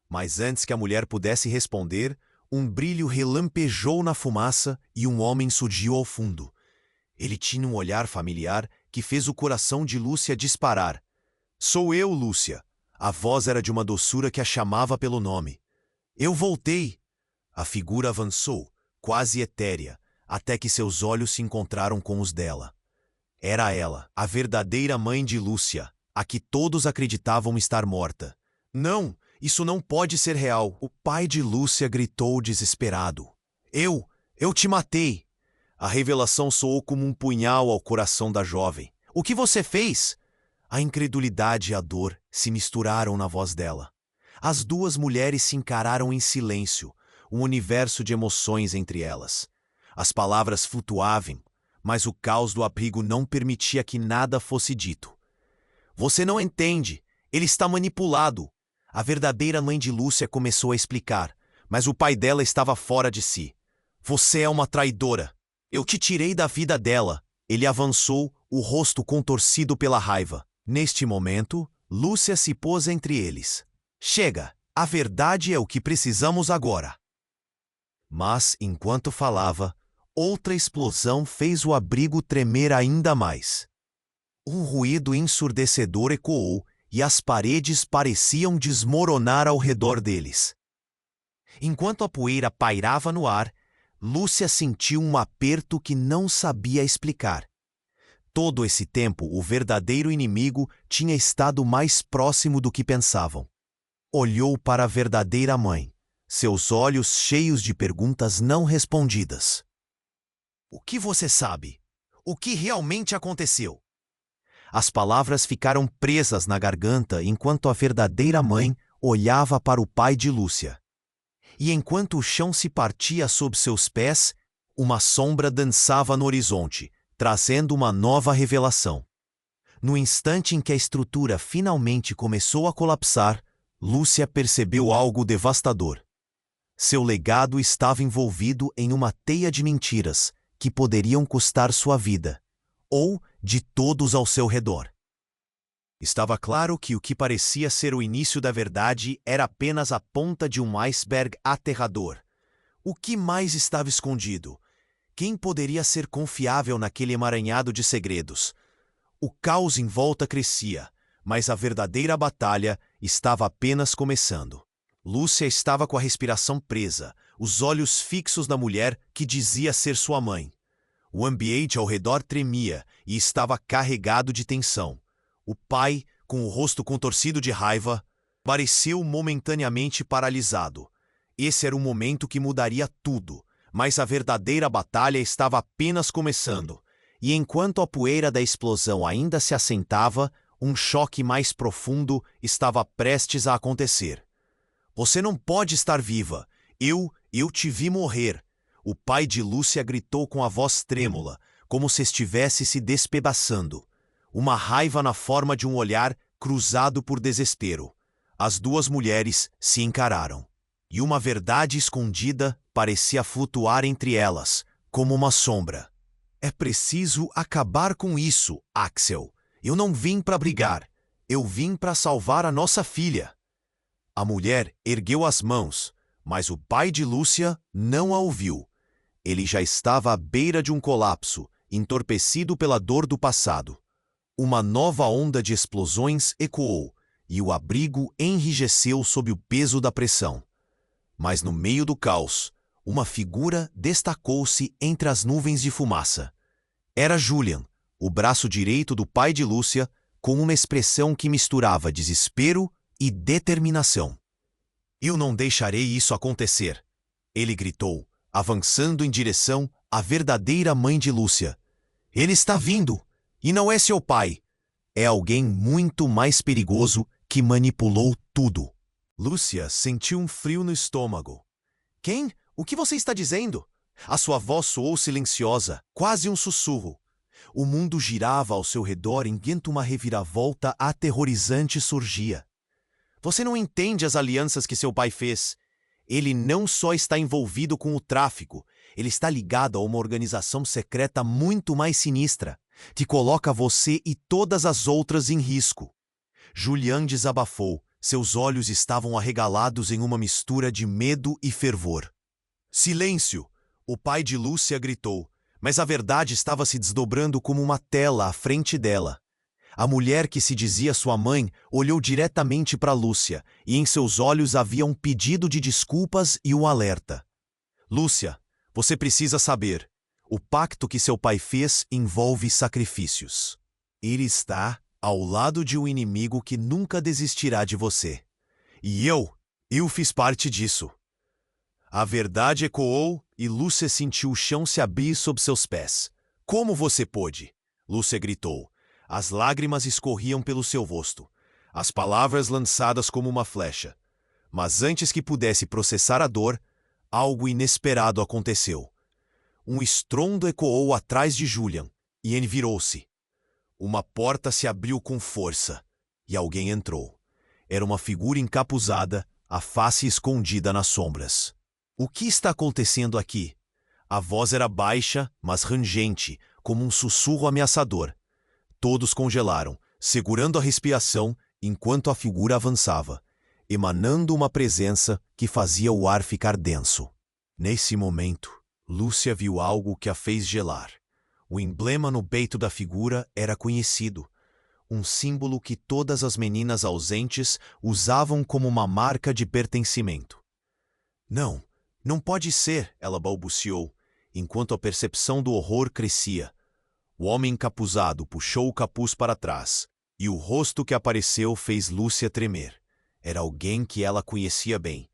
Mas antes que a mulher pudesse responder, um brilho relampejou na fumaça e um homem surgiu ao fundo. Ele tinha um olhar familiar que fez o coração de Lúcia disparar. Sou eu, Lúcia. A voz era de uma doçura que a chamava pelo nome. Eu voltei. A figura avançou, quase etérea, até que seus olhos se encontraram com os dela. Era ela, a verdadeira mãe de Lúcia, a que todos acreditavam estar morta. Não, isso não pode ser real. O pai de Lúcia gritou desesperado. Eu te matei. A revelação soou como um punhal ao coração da jovem. O que você fez? A incredulidade e a dor se misturaram na voz dela. As duas mulheres se encararam em silêncio, um universo de emoções entre elas. As palavras flutuavam, mas o caos do abrigo não permitia que nada fosse dito. Você não entende. Ele está manipulado. A verdadeira mãe de Lúcia começou a explicar, mas o pai dela estava fora de si. Você é uma traidora. Eu te tirei da vida dela. Ele avançou, o rosto contorcido pela raiva. Neste momento, Lúcia se pôs entre eles. Chega, a verdade é o que precisamos agora. Mas, enquanto falava, outra explosão fez o abrigo tremer ainda mais. Um ruído ensurdecedor ecoou e as paredes pareciam desmoronar ao redor deles. Enquanto a poeira pairava no ar, Lúcia sentiu um aperto que não sabia explicar. Todo esse tempo, o verdadeiro inimigo tinha estado mais próximo do que pensavam. Olhou para a verdadeira mãe, seus olhos cheios de perguntas não respondidas. O que você sabe? O que realmente aconteceu? As palavras ficaram presas na garganta enquanto a verdadeira mãe olhava para o pai de Lúcia. E enquanto o chão se partia sob seus pés, uma sombra dançava no horizonte, trazendo uma nova revelação. No instante em que a estrutura finalmente começou a colapsar, Lúcia percebeu algo devastador. Seu legado estava envolvido em uma teia de mentiras que poderiam custar sua vida, ou de todos ao seu redor. Estava claro que o que parecia ser o início da verdade era apenas a ponta de um iceberg aterrador. O que mais estava escondido? Quem poderia ser confiável naquele emaranhado de segredos? O caos em volta crescia, mas a verdadeira batalha estava apenas começando. Lúcia estava com a respiração presa, os olhos fixos na mulher que dizia ser sua mãe. O ambiente ao redor tremia e estava carregado de tensão. O pai, com o rosto contorcido de raiva, pareceu momentaneamente paralisado. Esse era o momento que mudaria tudo, mas a verdadeira batalha estava apenas começando. E enquanto a poeira da explosão ainda se assentava, um choque mais profundo estava prestes a acontecer. Você não pode estar viva. Eu te vi morrer. O pai de Lúcia gritou com a voz trêmula, como se estivesse se despedaçando. Uma raiva na forma de um olhar cruzado por desespero. As duas mulheres se encararam. E uma verdade escondida parecia flutuar entre elas, como uma sombra. É preciso acabar com isso, Axel. Eu não vim para brigar. Eu vim para salvar a nossa filha. A mulher ergueu as mãos, mas o pai de Lúcia não a ouviu. Ele já estava à beira de um colapso, entorpecido pela dor do passado. Uma nova onda de explosões ecoou, e o abrigo enrijeceu sob o peso da pressão. Mas no meio do caos, uma figura destacou-se entre as nuvens de fumaça. Era Julian, o braço direito do pai de Lúcia, com uma expressão que misturava desespero e determinação. Eu não deixarei isso acontecer, ele gritou, avançando em direção à verdadeira mãe de Lúcia. Ele está vindo, e não é seu pai. É alguém muito mais perigoso que manipulou tudo. Lúcia sentiu um frio no estômago. Quem? O que você está dizendo? A sua voz soou silenciosa, quase um sussurro. O mundo girava ao seu redor enquanto uma reviravolta aterrorizante surgia. Você não entende as alianças que seu pai fez. Ele não só está envolvido com o tráfico, ele está ligado a uma organização secreta muito mais sinistra, que coloca você e todas as outras em risco. Julian desabafou. Seus olhos estavam arregalados em uma mistura de medo e fervor. Silêncio! O pai de Lúcia gritou, mas a verdade estava se desdobrando como uma tela à frente dela. A mulher que se dizia sua mãe olhou diretamente para Lúcia, e em seus olhos havia um pedido de desculpas e um alerta. Lúcia, você precisa saber. O pacto que seu pai fez envolve sacrifícios. Ele está ao lado de um inimigo que nunca desistirá de você. E eu fiz parte disso. A verdade ecoou e Lúcia sentiu o chão se abrir sob seus pés. Como você pôde? Lúcia gritou. As lágrimas escorriam pelo seu rosto, as palavras lançadas como uma flecha. Mas antes que pudesse processar a dor, algo inesperado aconteceu. Um estrondo ecoou atrás de Julian, e ele virou-se. Uma porta se abriu com força, e alguém entrou. Era uma figura encapuzada, a face escondida nas sombras. O que está acontecendo aqui? A voz era baixa, mas rangente, como um sussurro ameaçador. Todos congelaram, segurando a respiração enquanto a figura avançava, emanando uma presença que fazia o ar ficar denso. Nesse momento, Lúcia viu algo que a fez gelar. O emblema no peito da figura era conhecido, um símbolo que todas as meninas ausentes usavam como uma marca de pertencimento. Não pode ser, ela balbuciou, enquanto a percepção do horror crescia. O homem encapuzado puxou o capuz para trás, e o rosto que apareceu fez Lúcia tremer. Era alguém que ela conhecia bem.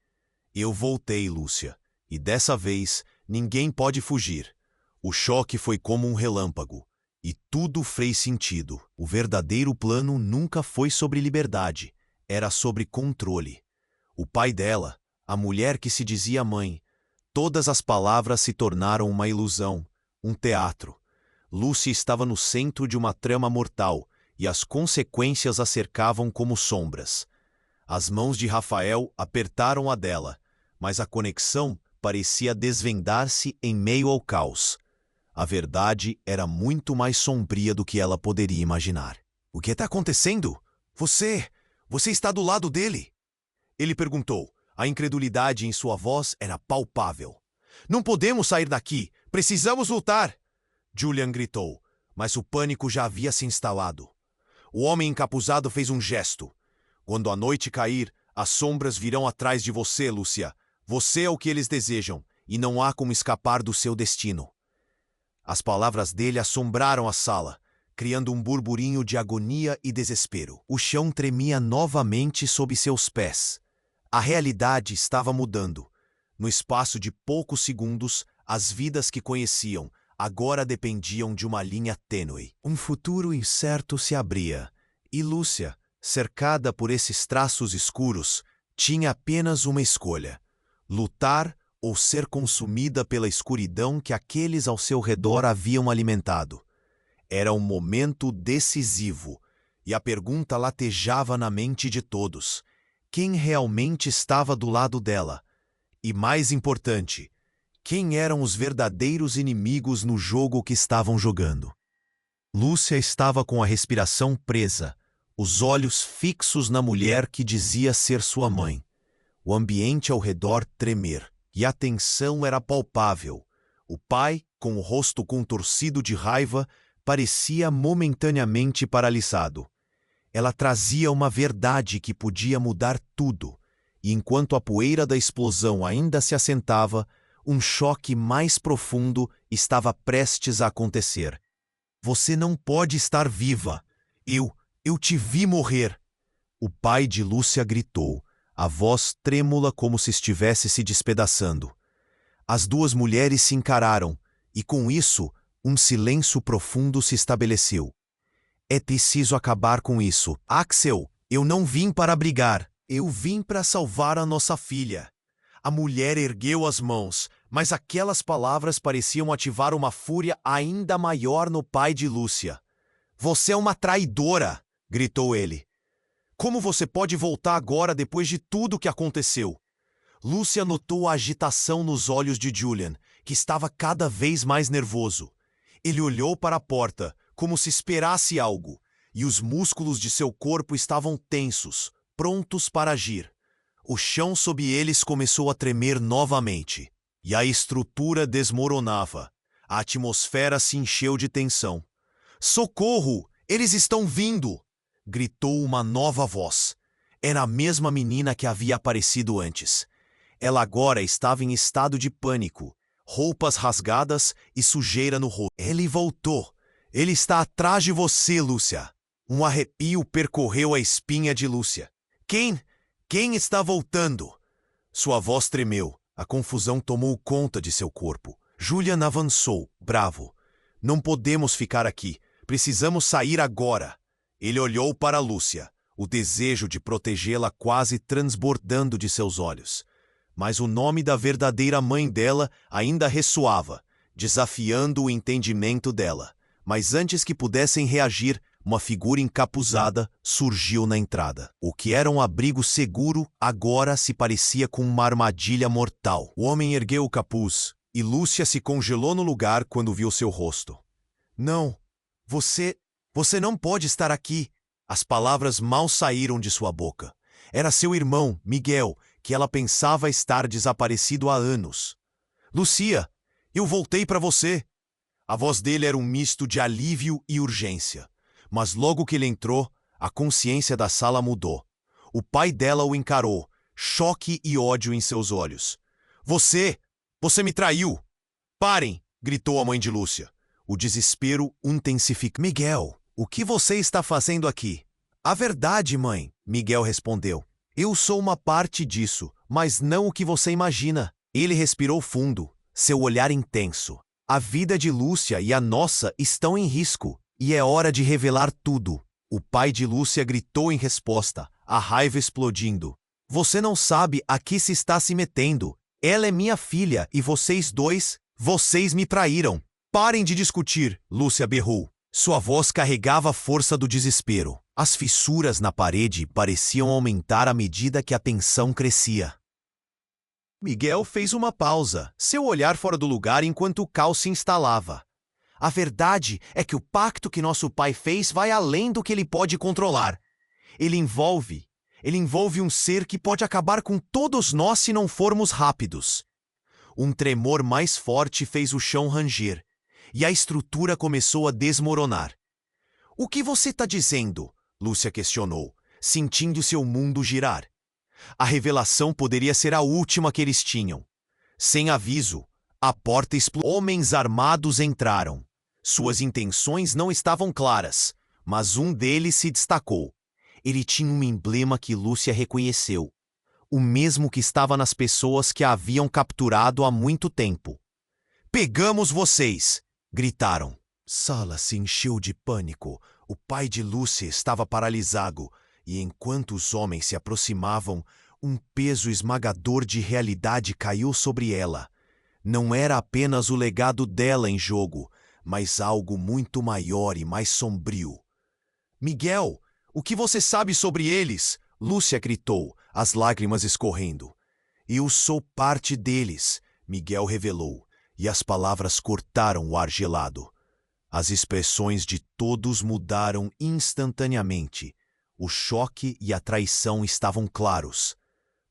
Eu voltei, Lúcia, e dessa vez ninguém pode fugir. O choque foi como um relâmpago, e tudo fez sentido. O verdadeiro plano nunca foi sobre liberdade, era sobre controle. O pai dela, A mulher que se dizia mãe. Todas as palavras se tornaram uma ilusão, um teatro. Lúcia estava no centro de uma trama mortal, e as consequências a cercavam como sombras. As mãos de Rafael apertaram a dela, mas a conexão parecia desvendar-se em meio ao caos. A verdade era muito mais sombria do que ela poderia imaginar. "O que está acontecendo? Você está do lado dele?" Ele perguntou. A incredulidade em sua voz era palpável. "Não podemos sair daqui! Precisamos lutar!" Julian gritou, mas o pânico já havia se instalado. O homem encapuzado fez um gesto. "Quando a noite cair, as sombras virão atrás de você, Lúcia. Você é o que eles desejam, e não há como escapar do seu destino." As palavras dele assombraram a sala, criando um burburinho de agonia e desespero. O chão tremia novamente sob seus pés. A realidade estava mudando. No espaço de poucos segundos, as vidas que conheciam agora dependiam de uma linha tênue. Um futuro incerto se abria, e Lúcia, cercada por esses traços escuros, tinha apenas uma escolha: lutar ou ser consumida pela escuridão que aqueles ao seu redor haviam alimentado. Era um momento decisivo, e a pergunta latejava na mente de todos: quem realmente estava do lado dela? E mais importante, quem eram os verdadeiros inimigos no jogo que estavam jogando? Lúcia estava com a respiração presa, os olhos fixos na mulher que dizia ser sua mãe. O ambiente ao redor tremer, e a tensão era palpável. O pai, com o rosto contorcido de raiva, parecia momentaneamente paralisado. Ela trazia uma verdade que podia mudar tudo, e enquanto a poeira da explosão ainda se assentava, um choque mais profundo estava prestes a acontecer. "Você não pode estar viva! Eu te vi morrer!" O pai de Lúcia gritou, a voz trêmula como se estivesse se despedaçando. As duas mulheres se encararam, e com isso, um silêncio profundo se estabeleceu. "É preciso acabar com isso. Axel, eu não vim para brigar. Eu vim para salvar a nossa filha." A mulher ergueu as mãos, mas aquelas palavras pareciam ativar uma fúria ainda maior no pai de Lúcia. "Você é uma traidora!" gritou ele. "Como você pode voltar agora depois de tudo o que aconteceu?" Lúcia notou a agitação nos olhos de Julian, que estava cada vez mais nervoso. Ele olhou para a porta, como se esperasse algo, e os músculos de seu corpo estavam tensos, prontos para agir. O chão sob eles começou a tremer novamente, e a estrutura desmoronava. A atmosfera se encheu de tensão. "Socorro! Eles estão vindo!" gritou uma nova voz. Era a mesma menina que havia aparecido antes. Ela agora estava em estado de pânico, roupas rasgadas e sujeira no rosto. "Ele voltou! Ele está atrás de você, Lúcia!" Um arrepio percorreu a espinha de Lúcia. Quem está voltando?" Sua voz tremeu. A confusão tomou conta de seu corpo. Julian avançou, bravo. "Não podemos ficar aqui. Precisamos sair agora." Ele olhou para Lúcia, o desejo de protegê-la quase transbordando de seus olhos. Mas o nome da verdadeira mãe dela ainda ressoava, desafiando o entendimento dela. Mas antes que pudessem reagir, uma figura encapuzada surgiu na entrada. O que era um abrigo seguro agora se parecia com uma armadilha mortal. O homem ergueu o capuz, e Lúcia se congelou no lugar quando viu seu rosto. "Não, você não pode estar aqui." As palavras mal saíram de sua boca. Era seu irmão, Miguel, que ela pensava estar desaparecido há anos. "Lucia, eu voltei para você." A voz dele era um misto de alívio e urgência. Mas logo que ele entrou, a consciência da sala mudou. O pai dela o encarou, choque e ódio em seus olhos. Você me traiu!" "Parem!" gritou a mãe de Lúcia. O desespero intensificou. "Miguel, o que você está fazendo aqui?" "A verdade, mãe," Miguel respondeu. "Eu sou uma parte disso, mas não o que você imagina." Ele respirou fundo, seu olhar intenso. "A vida de Lúcia e a nossa estão em risco, e é hora de revelar tudo." O pai de Lúcia gritou em resposta, a raiva explodindo. Você não sabe a que se está se metendo. Ela é minha filha e vocês dois, vocês me traíram. Parem de discutir, Lúcia berrou. Sua voz carregava a força do desespero. As fissuras na parede pareciam aumentar à medida que a tensão crescia. Miguel fez uma pausa, seu olhar fora do lugar enquanto o caos se instalava. A verdade é que o pacto que nosso pai fez vai além do que ele pode controlar. Ele envolve um ser que pode acabar com todos nós se não formos rápidos. Um tremor mais forte fez o chão ranger, e a estrutura começou a desmoronar. O que você está dizendo? Lúcia questionou, sentindo seu mundo girar. A revelação poderia ser a última que eles tinham. Sem aviso, a porta explodiu. Homens armados entraram. Suas intenções não estavam claras, mas um deles se destacou. Ele tinha um emblema que Lúcia reconheceu. O mesmo que estava nas pessoas que a haviam capturado há muito tempo. "Pegamos vocês!" gritaram. Sala se encheu de pânico. O pai de Lúcia estava paralisado, e enquanto os homens se aproximavam, um peso esmagador de realidade caiu sobre ela. Não era apenas o legado dela em jogo, mas algo muito maior e mais sombrio. "Miguel, o que você sabe sobre eles?" Lúcia gritou, as lágrimas escorrendo. "Eu sou parte deles", Miguel revelou, e as palavras cortaram o ar gelado. As expressões de todos mudaram instantaneamente. O choque e a traição estavam claros.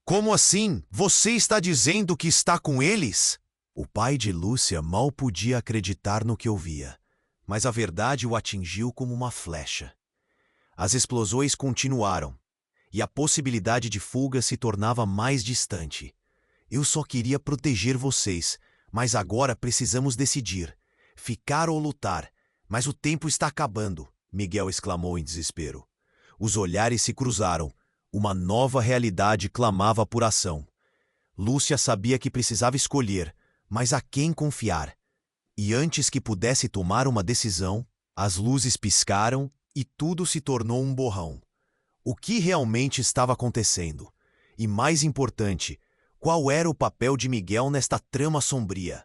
"Como assim? Você está dizendo que está com eles?" O pai de Lúcia mal podia acreditar no que ouvia, mas a verdade o atingiu como uma flecha. As explosões continuaram, e a possibilidade de fuga se tornava mais distante. "Eu só queria proteger vocês, mas agora precisamos decidir. Ficar ou lutar, mas o tempo está acabando", Miguel exclamou em desespero. Os olhares se cruzaram. Uma nova realidade clamava por ação. Lúcia sabia que precisava escolher, mas a quem confiar? E antes que pudesse tomar uma decisão, as luzes piscaram e tudo se tornou um borrão. O que realmente estava acontecendo? E mais importante, qual era o papel de Miguel nesta trama sombria?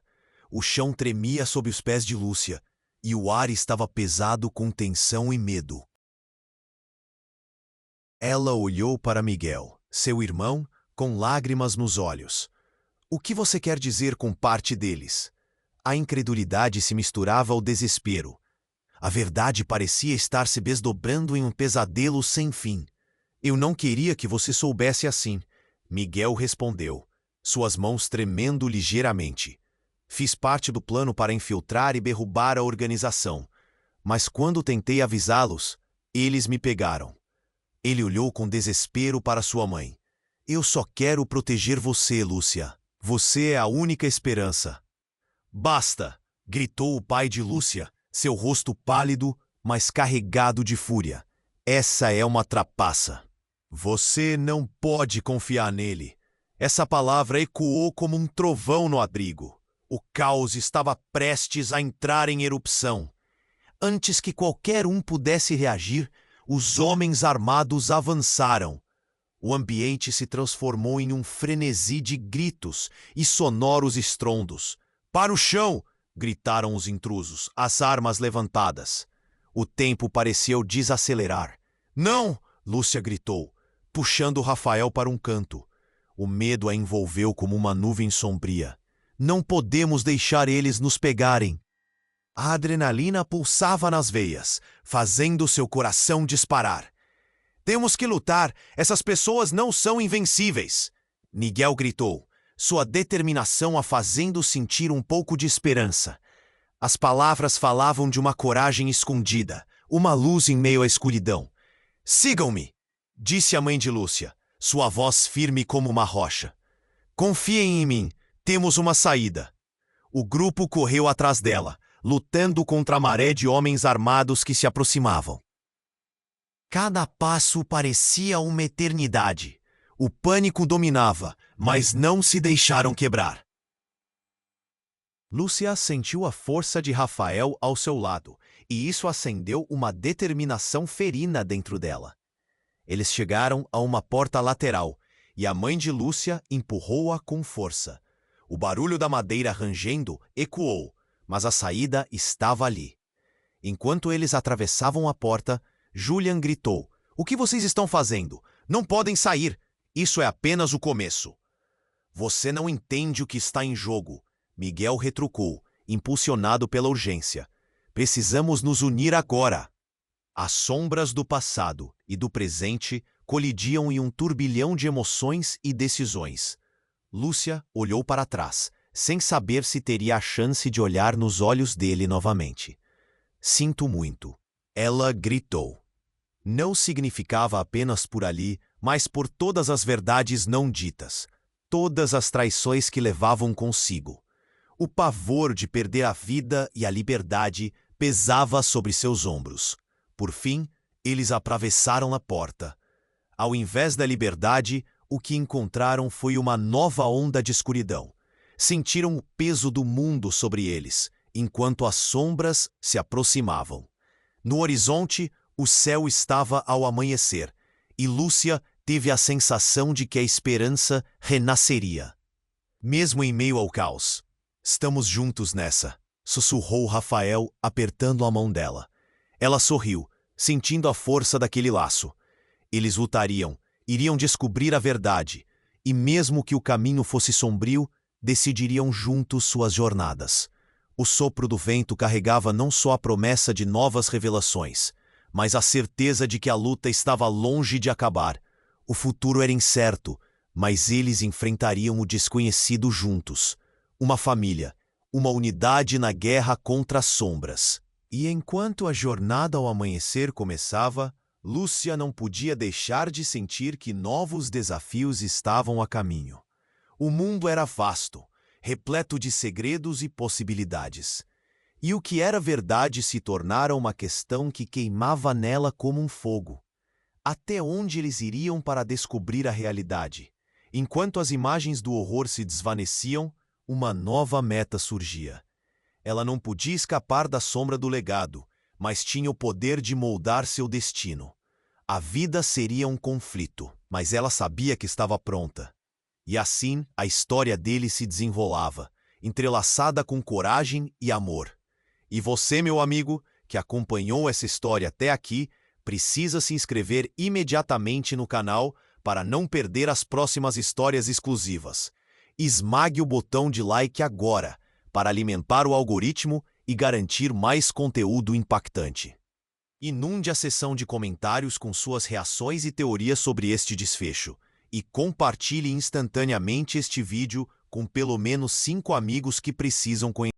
O chão tremia sob os pés de Lúcia, e o ar estava pesado com tensão e medo. Ela olhou para Miguel, seu irmão, com lágrimas nos olhos. "O que você quer dizer com parte deles?" A incredulidade se misturava ao desespero. A verdade parecia estar se desdobrando em um pesadelo sem fim. "Eu não queria que você soubesse assim", Miguel respondeu, suas mãos tremendo ligeiramente. "Fiz parte do plano para infiltrar e derrubar a organização, mas quando tentei avisá-los, eles me pegaram." Ele olhou com desespero para sua mãe. "Eu só quero proteger você, Lúcia. Você é a única esperança." "Basta!" gritou o pai de Lúcia, seu rosto pálido, mas carregado de fúria. "Essa é uma trapaça. Você não pode confiar nele." Essa palavra ecoou como um trovão no abrigo. O caos estava prestes a entrar em erupção. Antes que qualquer um pudesse reagir, os homens armados avançaram. O ambiente se transformou em um frenesi de gritos e sonoros estrondos. "Para o chão!" gritaram os intrusos, as armas levantadas. O tempo pareceu desacelerar. "Não!" Lúcia gritou, puxando Rafael para um canto. O medo a envolveu como uma nuvem sombria. "Não podemos deixar eles nos pegarem." A adrenalina pulsava nas veias, fazendo seu coração disparar. "Temos que lutar! Essas pessoas não são invencíveis!" Miguel gritou, sua determinação a fazendo sentir um pouco de esperança. As palavras falavam de uma coragem escondida, uma luz em meio à escuridão. "Sigam-me!" disse a mãe de Lúcia, sua voz firme como uma rocha. "Confiem em mim, temos uma saída." O grupo correu atrás dela, lutando contra a maré de homens armados que se aproximavam. Cada passo parecia uma eternidade. O pânico dominava, mas não se deixaram quebrar. Lúcia sentiu a força de Rafael ao seu lado, e isso acendeu uma determinação ferina dentro dela. Eles chegaram a uma porta lateral, e a mãe de Lúcia empurrou-a com força. O barulho da madeira rangendo ecoou, mas a saída estava ali. Enquanto eles atravessavam a porta, Julian gritou: "O que vocês estão fazendo? Não podem sair! Isso é apenas o começo." "Você não entende o que está em jogo", Miguel retrucou, impulsionado pela urgência. "Precisamos nos unir agora." As sombras do passado e do presente colidiam em um turbilhão de emoções e decisões. Lúcia olhou para trás, sem saber se teria a chance de olhar nos olhos dele novamente. "Sinto muito." Ela gritou. Não significava apenas por ali, mas por todas as verdades não ditas, todas as traições que levavam consigo. O pavor de perder a vida e a liberdade pesava sobre seus ombros. Por fim, eles atravessaram a porta. Ao invés da liberdade, o que encontraram foi uma nova onda de escuridão. Sentiram o peso do mundo sobre eles, enquanto as sombras se aproximavam. No horizonte, o céu estava ao amanhecer, e Lúcia teve a sensação de que a esperança renasceria. Mesmo em meio ao caos. "Estamos juntos nessa", sussurrou Rafael, apertando a mão dela. Ela sorriu, sentindo a força daquele laço. Eles lutariam, iriam descobrir a verdade, e mesmo que o caminho fosse sombrio, decidiriam juntos suas jornadas. O sopro do vento carregava não só a promessa de novas revelações, mas a certeza de que a luta estava longe de acabar. O futuro era incerto, mas eles enfrentariam o desconhecido juntos. Uma família, uma unidade na guerra contra as sombras. E enquanto a jornada ao amanhecer começava, Lúcia não podia deixar de sentir que novos desafios estavam a caminho. O mundo era vasto, repleto de segredos e possibilidades. E o que era verdade se tornara uma questão que queimava nela como um fogo. Até onde eles iriam para descobrir a realidade? Enquanto as imagens do horror se desvaneciam, uma nova meta surgia. Ela não podia escapar da sombra do legado, mas tinha o poder de moldar seu destino. A vida seria um conflito, mas ela sabia que estava pronta. E assim, a história dele se desenrolava, entrelaçada com coragem e amor. E você, meu amigo, que acompanhou essa história até aqui, precisa se inscrever imediatamente no canal para não perder as próximas histórias exclusivas. Esmague o botão de like agora, para alimentar o algoritmo e garantir mais conteúdo impactante. Inunde a seção de comentários com suas reações e teorias sobre este desfecho, e compartilhe instantaneamente este vídeo com pelo menos 5 amigos que precisam conhecer.